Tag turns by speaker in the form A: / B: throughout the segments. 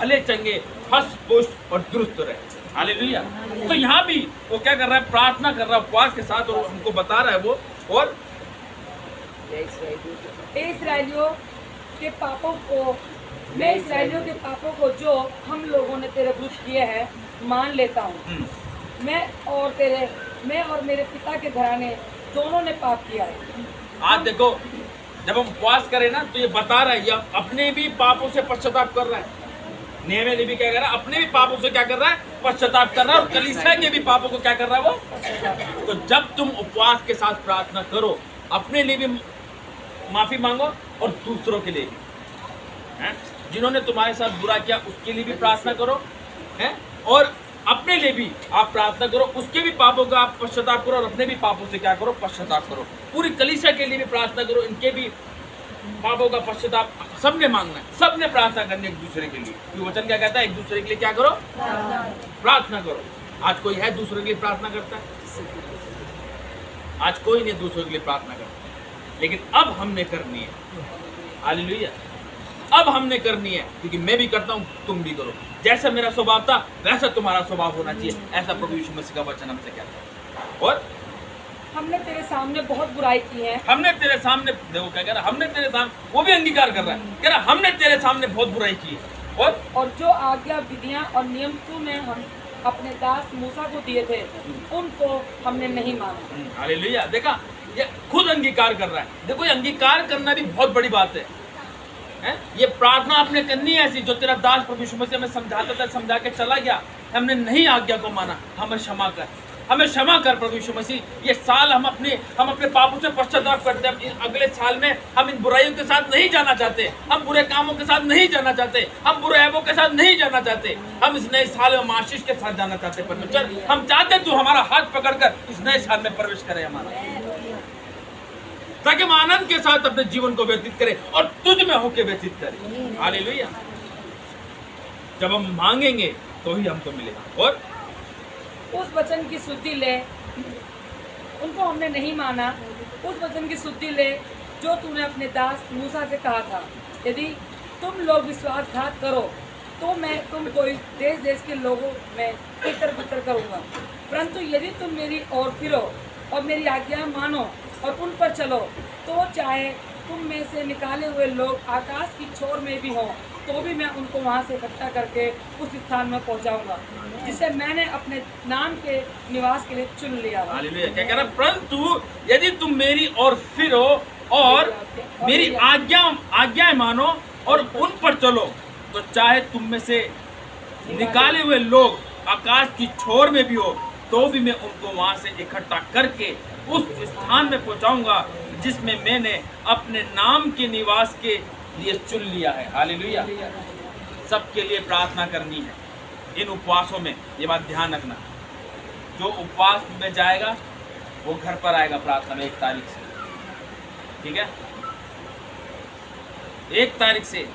A: भले चंगे, हष्ट पुष्ट और दुरुस्त रहे। हालेलुया। तो यहाँ भी वो क्या कर रहा है, प्रार्थना कर रहा है उपवास के साथ, और हमको बता रहा है वो, और
B: इस्राएलियों के पापों को, मैं इस्राएलियों के पापों को जो हम लोगों ने तेरे विरुद्ध किए हैं मान लेता हूँ। मैं और मेरे पिता के घराने दोनों ने पाप किया है।
A: आज देखो, जब हम उपवास करें ना तो ये बता रहा है, ये अपने भी पापों से पश्चाताप कर रहा है। नेहमी भी क्या कर रहा है, अपने भी पापों से क्या कर रहा है, पश्चाताप कर रहा है, और कलीसिया के भी पापों को क्या कर रहा है वो। तो जब तुम उपवास के साथ प्रार्थना करो, अपने लिए भी माफी मांगो और दूसरों के लिए भी, हैं? जिन्होंने तुम्हारे साथ बुरा किया उसके लिए भी प्रार्थना करो, हैं? और अपने लिए भी आप प्रार्थना करो, उसके भी पापों का आप पश्चाताप करो, और अपने भी पापों से क्या करो, पश्चाताप करो। पूरी कलीसिया के लिए भी प्रार्थना करो, इनके भी पापों का पश्चाताप सबने मांगना है, सबने प्रार्थना करनी एक दूसरे के लिए। क्योंकि वचन क्या कहता है, एक दूसरे के लिए क्या करो, प्रार्थना करो। आज कोई है दूसरे के लिए प्रार्थना करता है? आज कोई नहीं दूसरों के लिए प्रार्थना करता, लेकिन अब हमने करनी है। हालेलुया। अब हमने करनी है, क्योंकि मैं भी करता हूँ, तुम भी करो। जैसा मेरा स्वभाव था वैसा तुम्हारा स्वभाव होना चाहिए, ऐसा प्रभु यीशु मसीह का वचन हमसे कहता है। और
B: हमने तेरे सामने बहुत बुराई की है।
A: हमने तेरे सामने, देखो क्या कह रहा है, हमने तेरे सामने, वो भी अंगीकार कर रहा है, कह रहा हमने तेरे सामने बहुत बुराई की है।
B: और जो आज्ञा, विधियां और नियम तूने हम अपने दास मूसा को दिए थे, उनको हमने नहीं माना।
A: हालेलुया। देखा, ये खुद अंगीकार कर रहा है। देखो, ये अंगीकार करना भी बहुत बड़ी बात है। ये प्रार्थना आपने करनी है ऐसी, जो तेरा दास प्रभु यीशु मसीह हमें समझाता था, समझा के चला गया, हमने नहीं आज्ञा को माना, हमें क्षमा कर, हमें क्षमा कर प्रभु यीशु मसीह। ये साल हम अपने पापों से पश्चाताप करते हैं। अगले साल में हम इन बुराइयों के साथ नहीं जाना चाहते, हम बुरे कामों के साथ नहीं जाना चाहते, हम बुरे ऐबों के साथ नहीं जाना चाहते। हम इस नए साल में आशीष के साथ जाना चाहते हैं। परमेश्वर, हम चाहते तू हमारा हाथ पकड़कर इस नए साल में प्रवेश करे हमारा, ताकि हम आनंद के साथ अपने जीवन को व्यतीत करें और तुझ में होके व्यतीत करें। हालेलुया। जब हम मांगेंगे तो ही हमको मिलेगा। और
B: उस वचन की शुद्धि ले, उनको हमने नहीं माना। उस वचन की शुद्धि ले जो तूने अपने दास मूसा से कहा था, यदि तुम लोग विश्वासघात करो तो मैं तुमको इस देश देश के लोगों में तितर-बितर करूँगा। परंतु यदि तुम मेरी ओर फिरो और मेरी आज्ञा मानो और उन पर चलो, तो चाहे तुम में से निकाले हुए लोग आकाश की छोर में भी हों, तो भी मैं उनको वहाँ से इकट्ठा करके उस स्थान में पहुँचाऊंगा जिसे मैंने अपने नाम के निवास के लिए चुन लिया।
A: हालेलुया। क्या कह रहा है, परंतु यदि तुम मेरी ओर फिरो और मेरी आज्ञाएं मानो और उन पर चलो, तो चाहे तुम में से निकाले हुए लोग आकाश की छोर में भी हो, तो भी मैं उनको वहाँ से इकट्ठा करके उस स्थान में पहुँचाऊंगा जिसमें मैंने अपने नाम के निवास के लिए चुन लिया है। हालेलुया। सबके लिए प्रार्थना करनी है इन उपवासों में। ये बात ध्यान रखना, जो उपवास में जाएगा वो घर पर आएगा प्रार्थना में 1 तारीख से। ठीक है, 1 तारीख से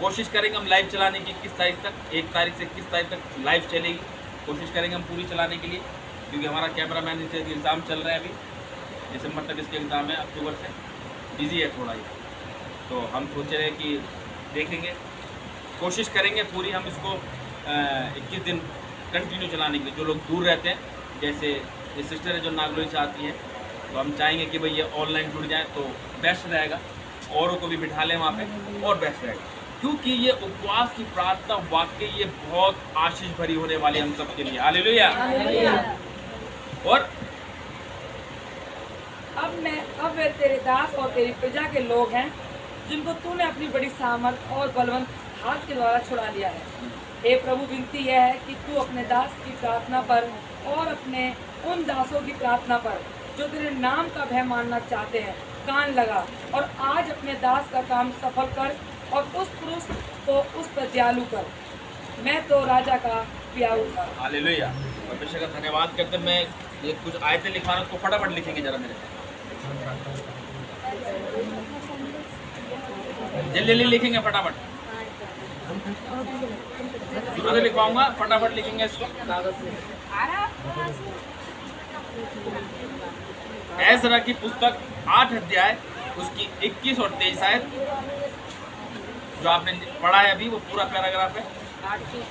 A: कोशिश करेंगे हम लाइव चलाने की। 21 तारीख तक, 1 तारीख से 21 तारीख तक लाइव चलेगी। कोशिश करेंगे हम पूरी चलाने के लिए, क्योंकि हमारा कैमरा मैन नीचे एग्ज़ाम चल रहा है अभी, दिसंबर तक इसके एग्ज़ाम है, अक्टूबर से बिजी है थोड़ा ही। तो हम सोच रहे हैं कि देखेंगे, कोशिश करेंगे पूरी हम इसको 21 दिन कंटिन्यू चलाने के लिए। जो लोग दूर रहते हैं, जैसे ये सिस्टर है जो नागलोई से आती है, तो हम चाहेंगे कि भाई ये ऑनलाइन जुड़ जाए तो बेस्ट रहेगा, औरों को भी बिठा लें वहाँ पे और बेस्ट रहेगा। क्योंकि ये उपवास की प्रार्थना वाकई ये बहुत आशीष भरी होने वाली हम सब के लिए। हालेलुया। और
B: अब वे तेरे दास और तेरी प्रजा के लोग हैं, जिनको तूने अपनी बड़ी सामर्थ और बलवंत हाथ के द्वारा छुड़ा लिया है। हे प्रभु, विनती यह है कि तू अपने दास की प्रार्थना पर और अपने उन दासों की प्रार्थना पर जो तेरे नाम का भय मानना चाहते हैं कान लगा, और आज अपने दास का काम सफल कर और उस पुरुष को उस पर दयालु कर। मैं तो राजा का प्याऊ था।
A: हालेलुया। परमेश्वर का धन्यवाद करते। मैं ये कुछ आयतें लिखवा रहा हूं, उसको फटाफट लिखेंगे जरा मेरे, जल्दी जल्दी लिखेंगे फटाफट। शुरू लिखवाऊंगा, फटाफट लिखेंगे इसको। एज़रा की पुस्तक 8 अध्याय उसकी 21 और 23 आयत, जो आपने पढ़ा है अभी, वो पूरा पैराग्राफ है।
C: लाड की